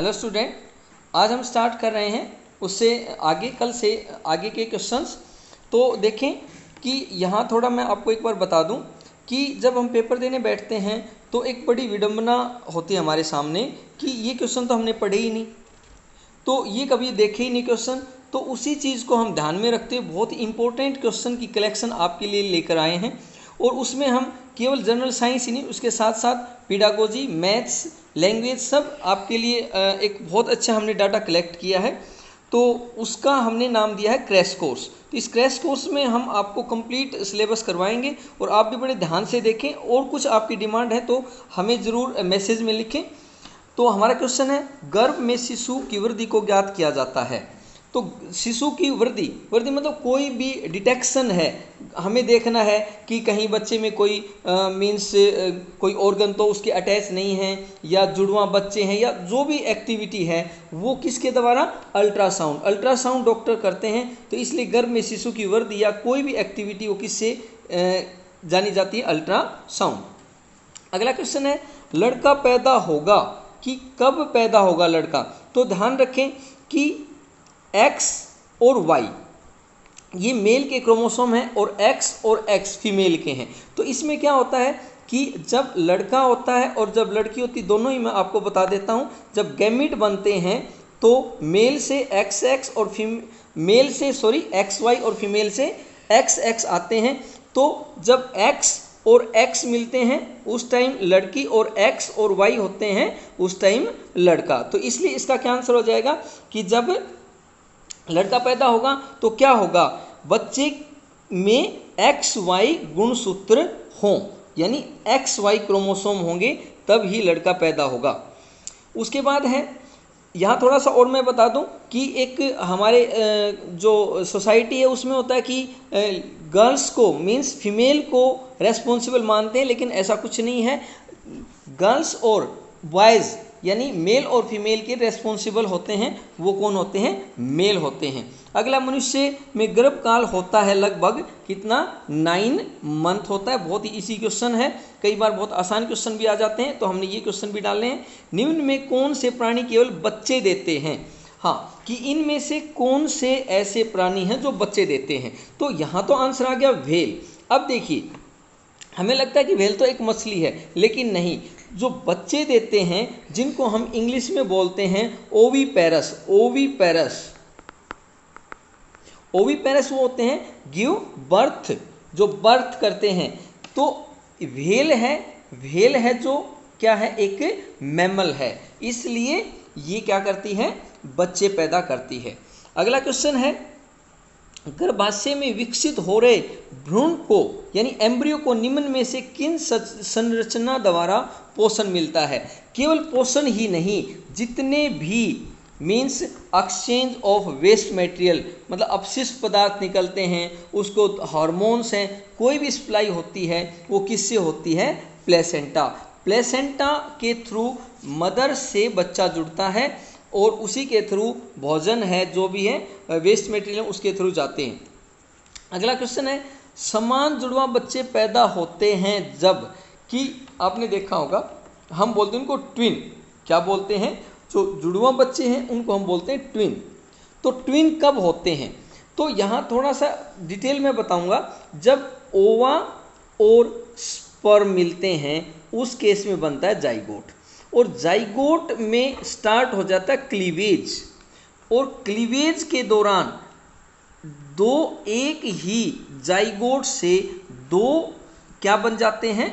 Hello student, आज हम start कर रहे हैं उससे आगे, कल से आगे के क्वेश्चंस। तो देखें कि यहाँ थोड़ा मैं आपको एक बार बता दूं कि जब हम पेपर देने बैठते हैं तो एक बड़ी विडंबना होती है हमारे सामने कि ये क्वेश्चन तो हमने पढ़े ही नहीं, तो ये कभी देखे ही नहीं क्वेश्चन। तो उसी चीज़ को हम ध्यान में रखते हुए बहुत इंपॉर्टेंट क्वेश्चन की कलेक्शन आपके लिए लेकर आए हैं। और उसमें हम केवल जनरल साइंस ही नहीं, उसके साथ साथ पेडागोजी, मैथ्स, लैंग्वेज सब आपके लिए एक बहुत अच्छा हमने डाटा कलेक्ट किया है। तो उसका हमने नाम दिया है क्रैश कोर्स। तो इस क्रैश कोर्स में हम आपको कंप्लीट सिलेबस करवाएंगे और आप भी बड़े ध्यान से देखें, और कुछ आपकी डिमांड है तो हमें ज़रूर मैसेज में लिखें। तो हमारा क्वेश्चन है, गर्भ में शिशु की वृद्धि को ज्ञात किया जाता है। तो शिशु की वृद्धि मतलब कोई भी डिटेक्शन है, हमें देखना है कि कहीं बच्चे में कोई मीन्स कोई ऑर्गन तो उसके अटैच नहीं है, या जुड़वा बच्चे हैं, या जो भी एक्टिविटी है वो किसके द्वारा, अल्ट्रासाउंड डॉक्टर करते हैं। तो इसलिए गर्भ में शिशु की वृद्धि या कोई भी एक्टिविटी वो किससे जानी जाती है, अल्ट्रासाउंड। अगला क्वेश्चन है, लड़का पैदा होगा कि कब पैदा होगा लड़का। तो ध्यान रखें कि X और Y ये मेल के क्रोमोसोम हैं और X और X फीमेल के हैं। तो इसमें क्या होता है कि जब लड़का होता है और जब लड़की होती, दोनों ही मैं आपको बता देता हूँ। जब गैमीट बनते हैं तो मेल से XX और मेल से XY और फीमेल से XX आते हैं। तो जब X और X मिलते हैं उस टाइम लड़की, और X और Y होते हैं उस टाइम लड़का। तो इसलिए इसका क्या आंसर हो जाएगा कि जब लड़का पैदा होगा तो क्या होगा, बच्चे में XY गुणसूत्र हों, यानी XY क्रोमोसोम होंगे, तब ही लड़का पैदा होगा। उसके बाद है, यहाँ थोड़ा सा और मैं बता दूं कि एक हमारे जो सोसाइटी है उसमें होता है कि गर्ल्स को मीन्स फीमेल को रेस्पॉन्सिबल मानते हैं, लेकिन ऐसा कुछ नहीं है। गर्ल्स और बॉयज़ यानी मेल और फीमेल के रेस्पॉन्सिबल होते हैं, वो कौन होते हैं, मेल होते हैं। अगला, मनुष्य में गर्भकाल होता है लगभग कितना, 9 मंथ होता है। बहुत ही इजी क्वेश्चन है, कई बार बहुत आसान क्वेश्चन भी आ जाते हैं, तो हमने ये क्वेश्चन भी डाले हैं। निम्न में कौन से प्राणी केवल बच्चे देते हैं। हाँ, कि इनमें से कौन से ऐसे प्राणी हैं जो बच्चे देते हैं। तो यहाँ तो आंसर आ गया व्हेल। अब देखिए, हमें लगता है कि व्हेल तो एक मछली है, लेकिन नहीं, जो बच्चे देते हैं जिनको हम इंग्लिश में बोलते हैं ओवीपेरस वो होते हैं गिव बर्थ, जो बर्थ करते हैं। तो व्हेल है जो क्या है, एक मैमल है, इसलिए ये क्या करती है, बच्चे पैदा करती है। अगला क्वेश्चन है, गर्भाशय में विकसित हो रहे भ्रूण को यानी एम्ब्रियो को निम्न में से किन संरचना द्वारा पोषण मिलता है। केवल पोषण ही नहीं, जितने भी means exchange of waste material, मतलब अपशिष्ट पदार्थ निकलते हैं, उसको हार्मोन्स हैं, कोई भी सप्लाई होती है वो किससे होती है, प्लेसेंटा के थ्रू मदर से बच्चा जुड़ता है, और उसी के थ्रू भोजन है जो भी है वेस्ट मटेरियल उसके थ्रू जाते हैं। अगला क्वेश्चन है, समान जुड़वा बच्चे पैदा होते हैं जब, कि आपने देखा होगा हम बोलते हैं उनको ट्विन, क्या बोलते हैं, जो जुड़वा बच्चे हैं उनको हम बोलते हैं ट्विन। तो ट्विन कब होते हैं, तो यहाँ थोड़ा सा डिटेल में बताऊंगा। जब ओवा और स्पर्म मिलते हैं उस केस में बनता है जाइगोट, और जाइगोट में स्टार्ट हो जाता है क्लीवेज, और क्लीवेज के दौरान एक ही जाइगोट से 2 क्या बन जाते हैं,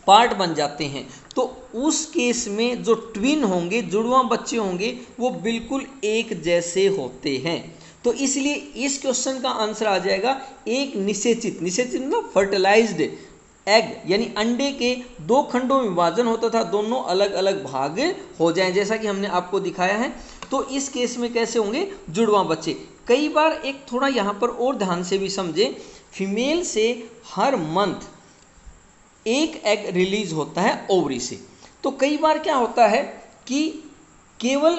पार्ट बन जाते हैं। तो उस केस में जो ट्विन होंगे, जुड़वा बच्चे होंगे, वो बिल्कुल एक जैसे होते हैं। तो इसलिए इस क्वेश्चन का आंसर आ जाएगा एक निषेचित मतलब फर्टिलाइज्ड एग, यानी अंडे के 2 खंडों में विभाजन होता था, दोनों अलग अलग भाग हो जाएं, जैसा कि हमने आपको दिखाया है। तो इस केस में कैसे होंगे, जुड़वा बच्चे। कई बार एक थोड़ा यहाँ पर और ध्यान से भी समझें, फीमेल से हर मंथ एक एग रिलीज होता है ओवरी से। तो कई बार क्या होता है कि केवल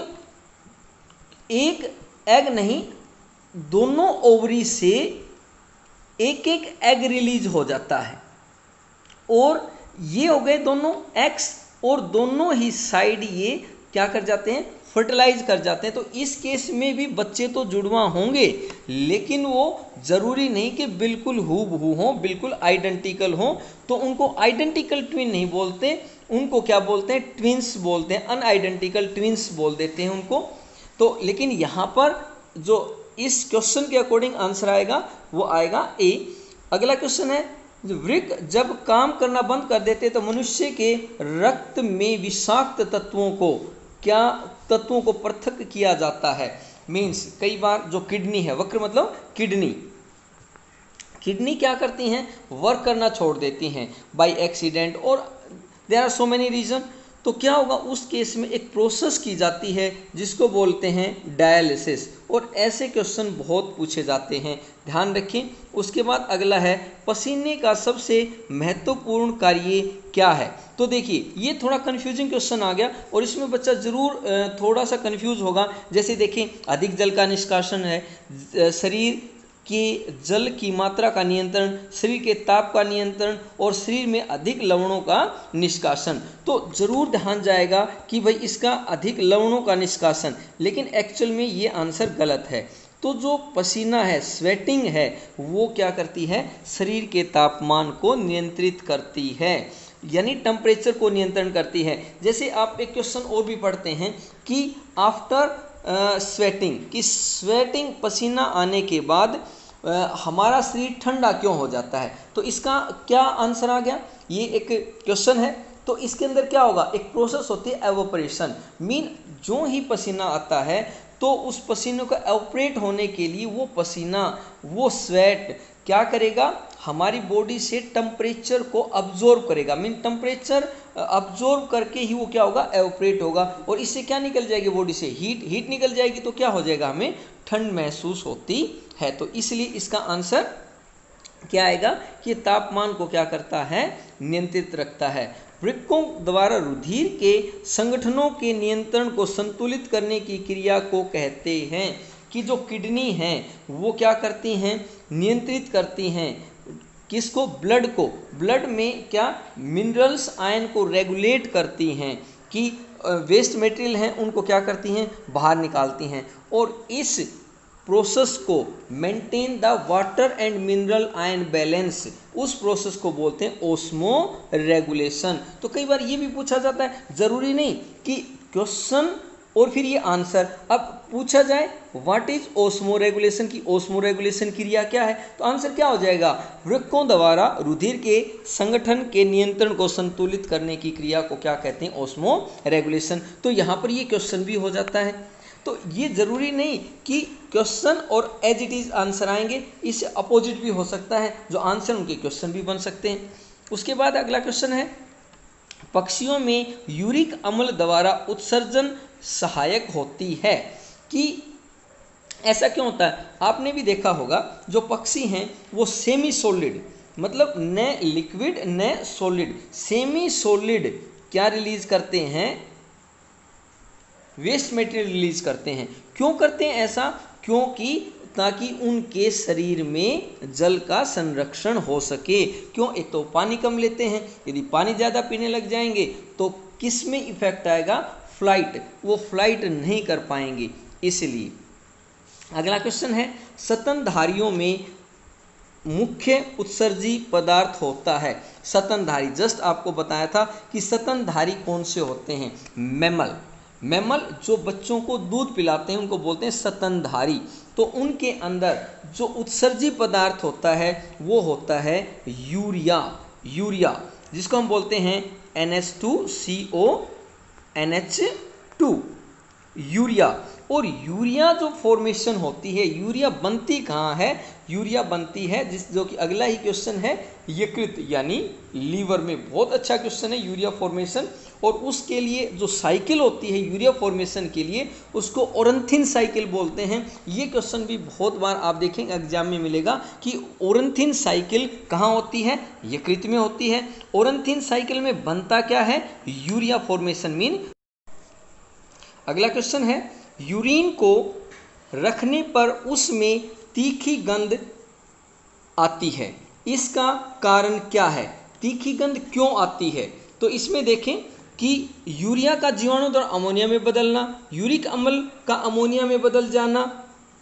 एक एग नहीं, दोनों ओवरी से एक एक एग रिलीज हो जाता है, और ये हो गए दोनों एक्स, और दोनों ही साइड ये क्या कर जाते हैं, फर्टिलाइज कर जाते हैं। तो इस केस में भी बच्चे तो जुड़वा होंगे, लेकिन वो जरूरी नहीं कि बिल्कुल हूबहू हों, बिल्कुल आइडेंटिकल हों। तो उनको आइडेंटिकल ट्विन नहीं बोलते, उनको क्या बोलते हैं, ट्विंस बोलते हैं, अनआइडेंटिकल ट्विंस बोल देते हैं उनको। तो लेकिन यहाँ पर जो इस क्वेश्चन के अकॉर्डिंग आंसर आएगा वो आएगा ए। अगला क्वेश्चन है, वृक्क जब काम करना बंद कर देते तो मनुष्य के रक्त में विषाक्त तत्वों को पृथक किया जाता है। मीन्स कई बार जो किडनी है, वक्र मतलब किडनी क्या करती हैं, वर्क करना छोड़ देती हैं बाय एक्सीडेंट, और there are so many reason. तो क्या होगा, उस केस में एक प्रोसेस की जाती है जिसको बोलते हैं डायलिसिस, और ऐसे क्वेश्चन बहुत पूछे जाते हैं, ध्यान रखें। उसके बाद अगला है, पसीने का सबसे महत्वपूर्ण कार्य क्या है। तो देखिए ये थोड़ा कन्फ्यूजिंग क्वेश्चन आ गया, और इसमें बच्चा जरूर थोड़ा सा कन्फ्यूज होगा। जैसे देखें, अधिक जल का निष्कासन है, शरीर के जल की मात्रा का नियंत्रण, शरीर के ताप का नियंत्रण, और शरीर में अधिक लवणों का निष्कासन। तो जरूर ध्यान जाएगा कि भाई इसका अधिक लवणों का निष्कासन, लेकिन एक्चुअल में ये आंसर गलत है। तो जो पसीना है, स्वेटिंग है, वो क्या करती है, शरीर के तापमान को नियंत्रित करती है, यानी टेम्परेचर को नियंत्रण करती है। जैसे आप एक क्वेश्चन और भी पढ़ते हैं कि आफ्टर स्वेटिंग, कि स्वेटिंग पसीना आने के बाद हमारा शरीर ठंडा क्यों हो जाता है। तो इसका क्या आंसर आ गया, ये एक क्वेश्चन है। तो इसके अंदर क्या होगा, एक प्रोसेस होती है एवोपरेशन। मीन जो ही पसीना आता है तो उस पसीने को एवोपरेट होने के लिए वो पसीना, वो स्वेट क्या करेगा, हमारी बॉडी से टेम्परेचर को अब्जॉर्ब करेगा। मीन टेम्परेचर अब्जॉर्ब करके ही वो क्या होगा, एवोपरेट होगा, और इससे क्या निकल जाएगी बॉडी से, हीट निकल जाएगी। तो क्या हो जाएगा, हमें ठंड महसूस होती है। तो इसलिए इसका आंसर क्या आएगा कि तापमान को क्या करता है, नियंत्रित रखता है। वृक्कों द्वारा रुधिर के संगठनों के नियंत्रण को संतुलित करने की क्रिया को कहते हैं। कि जो किडनी हैं वो क्या करती हैं, नियंत्रित करती हैं किसको, ब्लड को। ब्लड में क्या मिनरल्स, आयन को रेगुलेट करती हैं, कि वेस्ट मटेरियल हैं उनको क्या करती हैं, बाहर निकालती हैं। और इस प्रोसेस को maintain the water and mineral ion balance, उस प्रोसेस को बोलते हैं ओस्मो रेगुलेशन। तो कई बार ये भी पूछा जाता है, जरूरी नहीं कि क्वेश्चन और फिर ये आंसर। अब पूछा जाए व्हाट इज ओस्मो रेगुलेशन, की ओस्मो रेगुलेशन क्रिया क्या है, तो आंसर क्या हो जाएगा, वृक्कों द्वारा रुधिर के संगठन के नियंत्रण को संतुलित करने की क्रिया को क्या कहते हैं, ओस्मो रेगुलेशन। तो यहाँ पर ये क्वेश्चन भी हो जाता है। तो ये जरूरी नहीं कि क्वेश्चन और एज इट इज आंसर आएंगे, इससे अपोजिट भी हो सकता है, जो आंसर उनके क्वेश्चन भी बन सकते हैं। उसके बाद अगला क्वेश्चन है, पक्षियों में यूरिक अम्ल द्वारा उत्सर्जन सहायक होती है। कि ऐसा क्यों होता है, आपने भी देखा होगा जो पक्षी हैं वो सेमी सॉलिड, मतलब न लिक्विड न सॉलिड, सेमी सॉलिड क्या रिलीज करते हैं, वेस्ट मटेरियल रिलीज करते हैं। क्यों करते हैं ऐसा, क्योंकि ताकि उनके शरीर में जल का संरक्षण हो सके। क्यों, एक तो पानी कम लेते हैं, यदि पानी ज़्यादा पीने लग जाएंगे तो किस में इफेक्ट आएगा, फ्लाइट, वो फ्लाइट नहीं कर पाएंगे, इसलिए। अगला क्वेश्चन है, स्तनधारियों में मुख्य उत्सर्जी पदार्थ होता है। स्तनधारी, जस्ट आपको बताया था कि स्तनधारी कौन से होते हैं, मैमल जो बच्चों को दूध पिलाते हैं उनको बोलते हैं स्तनधारी। तो उनके अंदर जो उत्सर्जी पदार्थ होता है वो होता है यूरिया, जिसको हम बोलते हैं NH2CO NH2, यूरिया। और यूरिया जो फॉर्मेशन होती है, यूरिया बनती कहाँ है, यूरिया बनती है जो कि अगला ही क्वेश्चन है, यकृत यानी लीवर में। बहुत अच्छा क्वेश्चन है यूरिया फॉर्मेशन। और उसके लिए जो साइकिल होती है यूरिया फॉर्मेशन के लिए, उसको ओरेंथिन साइकिल बोलते हैं। ये क्वेश्चन भी बहुत बार आप देखेंगे एग्जाम में मिलेगा कि ओरेंथिन साइकिल कहाँ होती है, यकृत में होती है। ओरेंथिन साइकिल में बनता क्या है, यूरिया फॉर्मेशन मीन। अगला क्वेश्चन है, यूरिन को रखने पर उसमें तीखी गंध आती है, इसका कारण क्या है, तीखी गंध क्यों आती है। तो इसमें देखें कि यूरिया का जीवाणु द्वारा अमोनिया में बदलना, यूरिक अम्ल का अमोनिया में बदल जाना,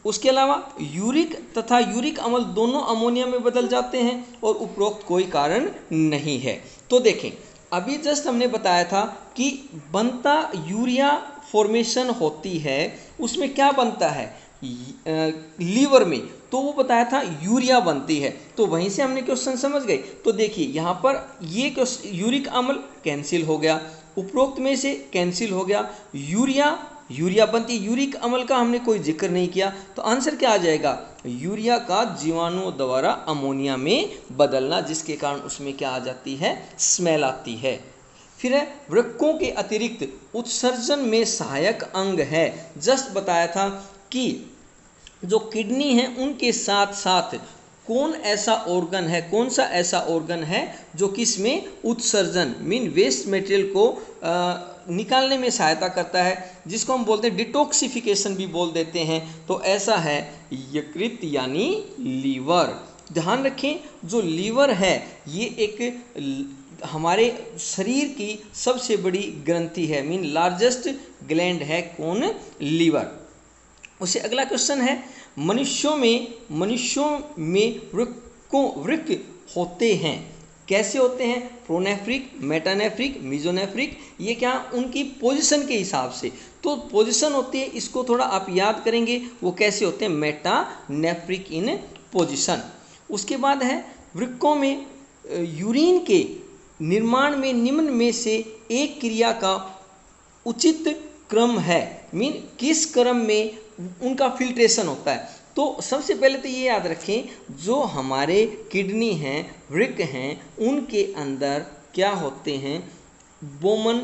उसके अलावा यूरिक तथा यूरिक अम्ल दोनों अमोनिया में बदल जाते हैं और उपरोक्त कोई कारण नहीं है। तो देखें, अभी जस्ट हमने बताया था कि बनता यूरिया फॉर्मेशन होती है, उसमें क्या बनता है लीवर में, तो वो बताया था यूरिया बनती है। तो वहीं से हमने क्वेश्चन समझ गए। तो देखिए यहाँ पर ये यूरिक अम्ल कैंसिल हो गया, उपरोक्त में से कैंसिल हो गया, यूरिया बनती, यूरिक अम्ल का हमने कोई जिक्र नहीं किया। तो आंसर क्या आ जाएगा, यूरिया का जीवाणु द्वारा अमोनिया में बदलना, जिसके कारण उसमें क्या आ जाती है, स्मेल आती है। फिर है वृक्कों के अतिरिक्त उत्सर्जन में सहायक अंग है। जस्ट बताया था कि जो किडनी है उनके साथ साथ कौन ऐसा ऑर्गन है, कौन सा ऐसा ऑर्गन है जो किसमें उत्सर्जन मीन वेस्ट मटेरियल को निकालने में सहायता करता है, जिसको हम बोलते हैं डिटॉक्सिफिकेशन भी बोल देते हैं। तो ऐसा है यकृत यानी लीवर। ध्यान रखें, जो लीवर है ये एक हमारे शरीर की सबसे बड़ी ग्रंथि है, मीन लार्जेस्ट ग्लैंड है कौन, लीवर। उससे अगला क्वेश्चन है, मनुष्यों में वृक्क होते हैं, कैसे होते हैं, प्रोनेफ्रिक, मेटानेफ्रिक, मीजोनेफ्रिक, ये क्या उनकी पोजीशन के हिसाब से। तो पोजीशन होती है, इसको थोड़ा आप याद करेंगे, वो कैसे होते हैं, मेटानेफ्रिक इन पोजीशन। उसके बाद है वृक्कों में यूरिन के निर्माण में निम्न में से एक क्रिया का उचित क्रम है, मीन किस क्रम में उनका फिल्ट्रेशन होता है। तो सबसे पहले तो ये याद रखें, जो हमारे किडनी हैं, वृक्क हैं, उनके अंदर क्या होते हैं, बोमन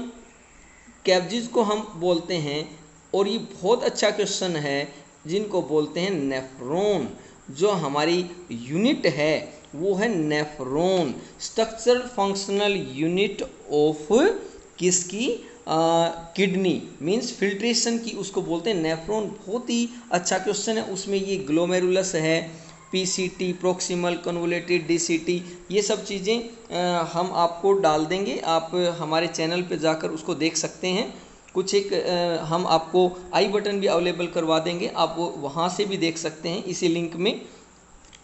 कैविटीज को हम बोलते हैं, और ये बहुत अच्छा क्वेश्चन है, जिनको बोलते हैं नेफ्रॉन। जो हमारी यूनिट है वो है nephron, structural functional unit of किसकी, किडनी मीन्स फिल्ट्रेशन की, उसको बोलते हैं नेफ्रॉन। बहुत ही अच्छा क्वेश्चन है, उसमें ये ग्लोमेरुलस है, पीसीटी, प्रोक्सिमल कन्वोलेटेड डीसीटी, ये सब चीज़ें हम आपको डाल देंगे, आप हमारे चैनल पे जाकर उसको देख सकते हैं। कुछ एक हम आपको आई बटन भी अवेलेबल करवा देंगे, आप वो वहाँ से भी देख सकते हैं इसी लिंक में,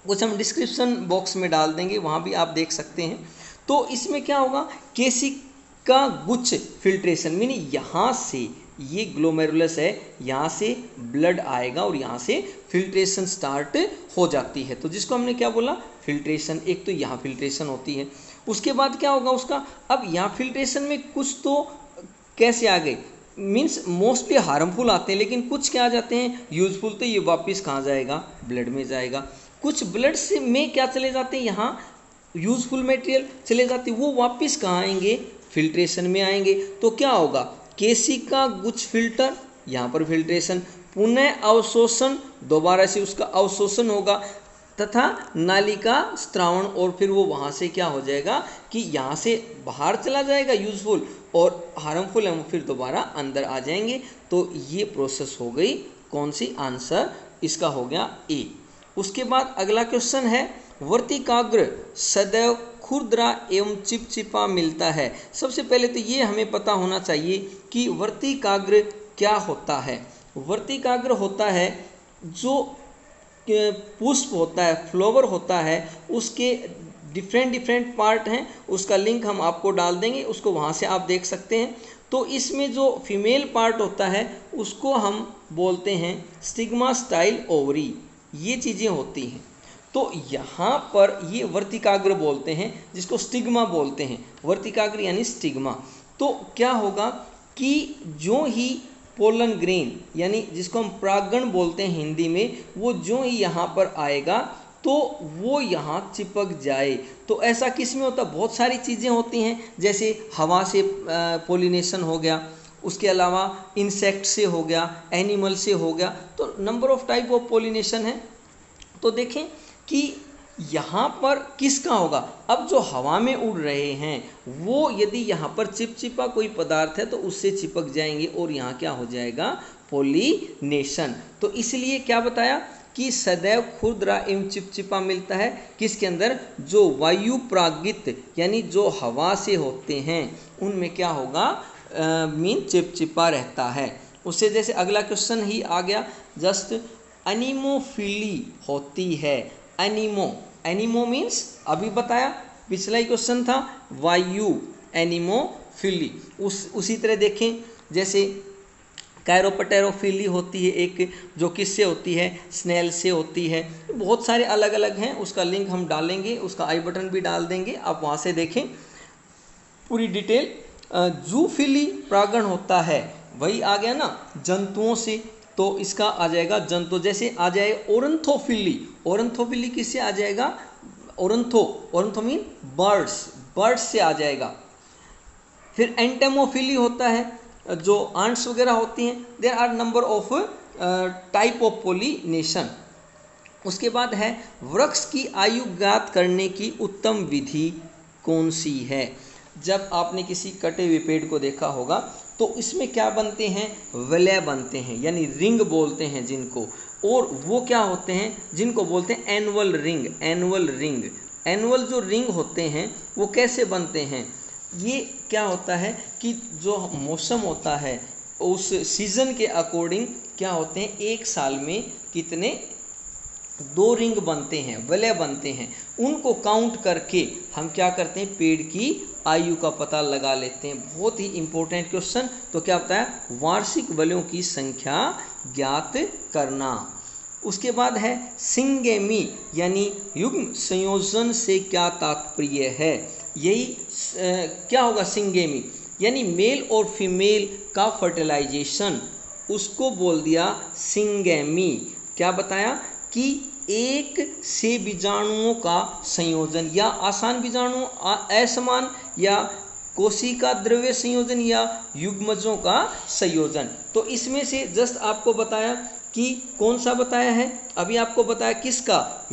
कुछ हम डिस्क्रिप्शन बॉक्स में डाल देंगे, वहाँ भी आप देख सकते हैं। तो इसमें क्या होगा, केशिका गुच्छ फिल्ट्रेशन, मीन यहाँ से ये ग्लोमेरुलस है, यहाँ से ब्लड आएगा और यहाँ से फिल्ट्रेशन स्टार्ट हो जाती है। तो जिसको हमने क्या बोला, फिल्ट्रेशन। एक तो यहाँ फिल्ट्रेशन होती है, उसके बाद क्या होगा उसका, अब यहाँ फिल्ट्रेशन में कुछ तो कैसे आ गए, मीन्स मोस्टली हार्मफुल आते हैं, लेकिन कुछ क्या आ जाते हैं यूजफुल। तो ये वापस कहाँ जाएगा, ब्लड में जाएगा। कुछ ब्लड से में क्या चले जाते हैं, यहाँ यूजफुल मटेरियल चले जाते हैं, वो वापस कहाँ आएंगे, फिल्ट्रेशन में आएंगे। तो क्या होगा, केशिका गुच्छ फिल्टर, यहाँ पर फिल्ट्रेशन, पुनः अवशोषण, दोबारा से उसका अवशोषण होगा, तथा नालिका स्त्रावण, और फिर वो वहाँ से क्या हो जाएगा कि यहाँ से बाहर चला जाएगा यूजफुल, और हार्मफुल है वो फिर दोबारा अंदर आ जाएंगे। तो ये प्रोसेस हो गई कौन सी, आंसर इसका हो गया ए। उसके बाद अगला क्वेश्चन है, वर्तिकाग्र सदैव खुरदरा एवं चिपचिपा मिलता है। सबसे पहले तो ये हमें पता होना चाहिए कि वर्तिकाग्र क्या होता है। वर्तिकाग्र होता है जो पुष्प होता है, फ्लावर होता है, उसके डिफरेंट पार्ट हैं, उसका लिंक हम आपको डाल देंगे, उसको वहाँ से आप देख सकते हैं। तो इसमें जो फीमेल पार्ट होता है उसको हम बोलते हैं स्टिग्मा स्टाइल ओवरी, ये चीज़ें होती हैं। तो यहाँ पर ये वर्तिकाग्र बोलते हैं, जिसको स्टिग्मा बोलते हैं, वर्तिकाग्र यानी स्टिग्मा। तो क्या होगा कि जो ही पोलन ग्रेन यानी जिसको हम परागण बोलते हैं हिंदी में, वो जो ही यहाँ पर आएगा तो वो यहाँ चिपक जाए। तो ऐसा किस में होता है, बहुत सारी चीज़ें होती हैं, जैसे हवा से पोलिनेशन हो गया, उसके अलावा इंसेक्ट से हो गया, एनिमल से हो गया, तो number of type of pollination है। तो देखें कि यहाँ पर किसका होगा, अब जो हवा में उड़ रहे हैं वो यदि यहाँ पर चिपचिपा कोई पदार्थ है तो उससे चिपक जाएंगे और यहाँ क्या हो जाएगा, पोलिनेशन। तो इसलिए क्या बताया कि सदैव खुरदरा एवं चिपचिपा मिलता है, किसके अंदर, जो वायु प्रागित यानी जो हवा से होते हैं उनमें क्या होगा, मीन चिपचिपा रहता है। उससे जैसे अगला क्वेश्चन ही आ गया जस्ट, एनीमोफिली होती है। एनीमो मीन्स अभी बताया, पिछला ही क्वेश्चन था वायु, एनीमोफिली। उसी तरह देखें जैसे कैरोपटेरोफिली होती है एक, जो किससे होती है, स्नेल से होती है। बहुत सारे अलग अलग हैं, उसका लिंक हम डालेंगे, उसका आई बटन भी डाल देंगे, आप वहाँ से देखें पूरी डिटेल। जूफिली परागण होता है, वही आ गया ना जंतुओं से, तो इसका आ जाएगा जंतु। जैसे आ जाएगा ओरंथोफिली किससे आ जाएगा, ओरंथो मीन बर्ड्स से आ जाएगा। फिर एंटेमोफिली होता है, जो आंट्स वगैरह होती हैं। There are number of type of pollination. उसके बाद है वृक्ष की आयु ज्ञात करने की उत्तम विधि कौन सी है। जब आपने किसी कटे हुए पेड़ को देखा होगा तो इसमें क्या बनते हैं, विलय बनते हैं, यानी रिंग बोलते हैं जिनको, और वो क्या होते हैं, जिनको बोलते हैं एनुअल रिंग। एनुअल जो रिंग होते हैं वो कैसे बनते हैं, ये क्या होता है कि जो मौसम होता है उस सीज़न के अकॉर्डिंग क्या होते हैं, एक साल में कितने 2 रिंग बनते हैं, वलय बनते हैं। उनको काउंट करके हम क्या करते हैं, पेड़ की आयु का पता लगा लेते हैं। बहुत ही इंपॉर्टेंट क्वेश्चन। तो क्या होता है, वार्षिक वलयों की संख्या ज्ञात करना। उसके बाद है सिंगेमी, यानी युग्म संयोजन से क्या तात्पर्य है। यही क्या होगा, सिंगेमी यानी मेल और फीमेल का फर्टिलाइजेशन, उसको बोल दिया सिंगेमी। क्या बताया कि एक से बीजाणुओं का संयोजन, या आसान बीजाणु असमान, या कोशिका द्रव्य संयोजन, या युग्मजों का संयोजन। तो इसमें से जस्ट आपको बताया कि कौन सा बताया है, अभी आपको बताया किसका,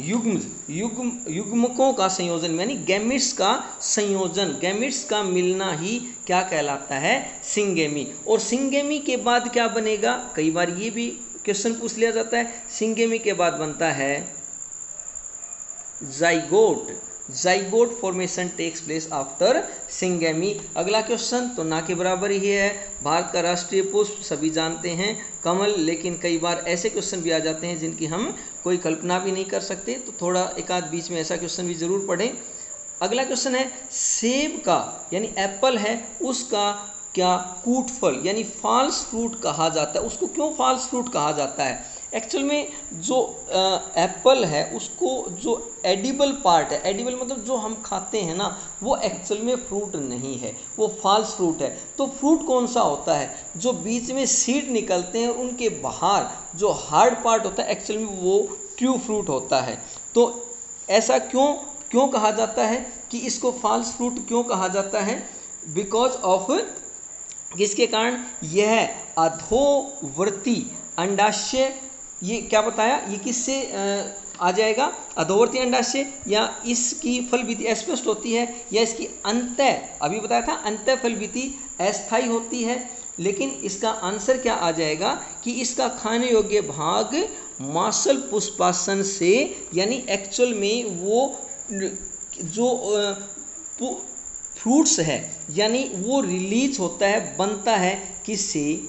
युग्मकों का संयोजन, यानी गैमिट्स का संयोजन, गैमिट्स का मिलना ही क्या कहलाता है, सिंगेमी। और सिंगेमी के बाद क्या बनेगा, कई बार ये भी क्वेश्चन पूछ लिया जाता है, सिंगेमी के बाद बनता है zygote formation takes place after syngamy. अगला क्वेश्चन तो ना के बराबर ही है। भारत का राष्ट्रीय पुष्प सभी जानते हैं कमल, लेकिन कई बार ऐसे क्वेश्चन भी आ जाते हैं जिनकी हम कोई कल्पना भी नहीं कर सकते, तो थोड़ा एक आध बीच में ऐसा क्वेश्चन भी जरूर पढ़ें। अगला क्वेश्चन है सेब का, यानी एप्पल है, उसका क्या कूट फल यानी फॉल्स फ्रूट कहा जाता है। उसको क्यों फॉल्स फ्रूट कहा जाता है, एक्चुअल में जो एप्पल है उसको जो एडिबल पार्ट है, एडिबल मतलब जो हम खाते हैं ना, वो एक्चुअल में फ्रूट नहीं है, वो फॉल्स फ्रूट है। तो फ्रूट कौन सा होता है, जो बीच में सीड निकलते हैं और उनके बाहर जो हार्ड पार्ट होता है, एक्चुअल में वो ट्रू फ्रूट होता है। तो ऐसा क्यों कहा जाता है कि इसको फॉल्स फ्रूट क्यों कहा जाता है, बिकॉज ऑफ किसके कारण, यह अधोवर्ती अंडाशय, ये क्या बताया, ये किससे आ जाएगा, अधोवर्ती अंडाशय, या इसकी फल विधि स्पष्ट होती है, या इसकी अभी बताया था अंतः फल विधि अस्थायी होती है। लेकिन इसका आंसर क्या आ जाएगा कि इसका खाने योग्य भाग मासल पुष्पासन से, यानी एक्चुअल में वो जो फ्रूट्स है, यानी वो रिलीज होता है, बनता है किससे,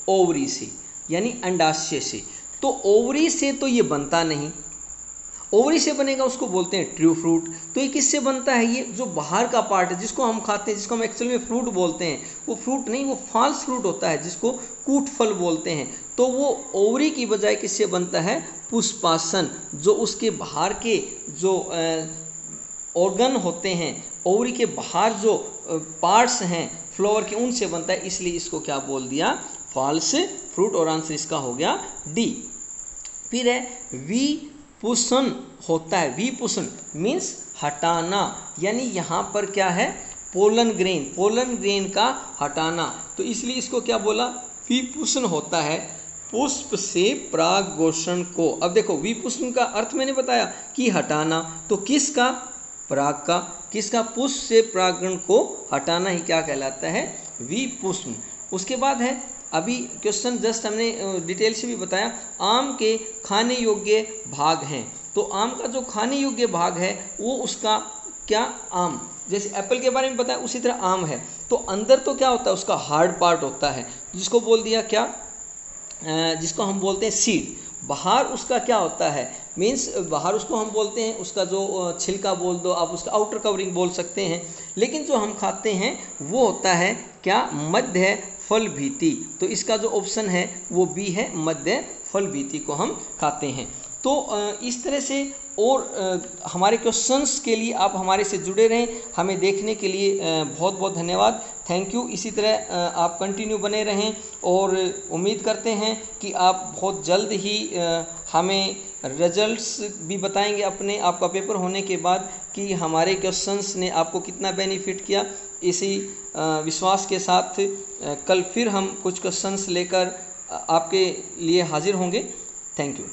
ओवरी से, यानी अंडाशय से। तो ओवरी से तो ये बनता नहीं, ओवरी से बनेगा उसको बोलते हैं ट्रू फ्रूट। तो ये किससे बनता है, ये जो बाहर का पार्ट है जिसको हम खाते हैं, जिसको हम एक्चुअल में फ्रूट बोलते हैं, वो फ्रूट नहीं, वो फॉल्स फ्रूट होता है जिसको कूट फल बोलते हैं। तो वो ओवरी की बजाय किससे बनता है, पुष्पासन, जो उसके बाहर के जो ऑर्गन होते हैं, ओवरी के बाहर जो पार्ट्स हैं फ्लावर के, उनसे बनता है, इसलिए इसको क्या बोल दिया, फॉल्स फ्रूट। और आंसर इसका हो गया डी। फिर है विपुषण होता है, विपुषण मीन्स हटाना, यानी यहाँ पर क्या है, पोलन ग्रेन का हटाना, तो इसलिए इसको क्या बोला, विपुषण होता है पुष्प से परागपोषण को। अब देखो विपुषण का अर्थ मैंने बताया कि हटाना, तो किसका, पराग का, किसका, पुष्प से परागण को हटाना ही क्या कहलाता है, विपुष्ण। उसके बाद है, अभी क्वेश्चन जस्ट हमने डिटेल से भी बताया, आम के खाने योग्य भाग हैं। तो आम का जो खाने योग्य भाग है वो उसका क्या, आम, जैसे एप्पल के बारे में बताया उसी तरह आम है, तो अंदर तो क्या होता है, उसका हार्ड पार्ट होता है जिसको बोल दिया क्या, जिसको हम बोलते हैं सीड। बाहर उसका क्या होता है, मीन्स बाहर उसको हम बोलते हैं, उसका जो छिलका बोल दो आप, उसका आउटर कवरिंग बोल सकते हैं। लेकिन जो हम खाते हैं वो होता है क्या, मध्य फल भीति। तो इसका जो ऑप्शन है वो बी है, मध्य फल भीति को हम खाते हैं। तो इस तरह से और हमारे क्वेश्चंस के लिए आप हमारे से जुड़े रहें। हमें देखने के लिए बहुत बहुत धन्यवाद, थैंक यू। इसी तरह आप कंटिन्यू बने रहें और उम्मीद करते हैं कि आप बहुत जल्द ही हमें रिजल्ट्स भी बताएंगे अपने, आपका पेपर होने के बाद, कि हमारे क्वेश्चंस ने आपको कितना बेनिफिट किया। इसी विश्वास के साथ कल फिर हम कुछ क्वेश्चंस लेकर आपके लिए हाजिर होंगे। Thank you.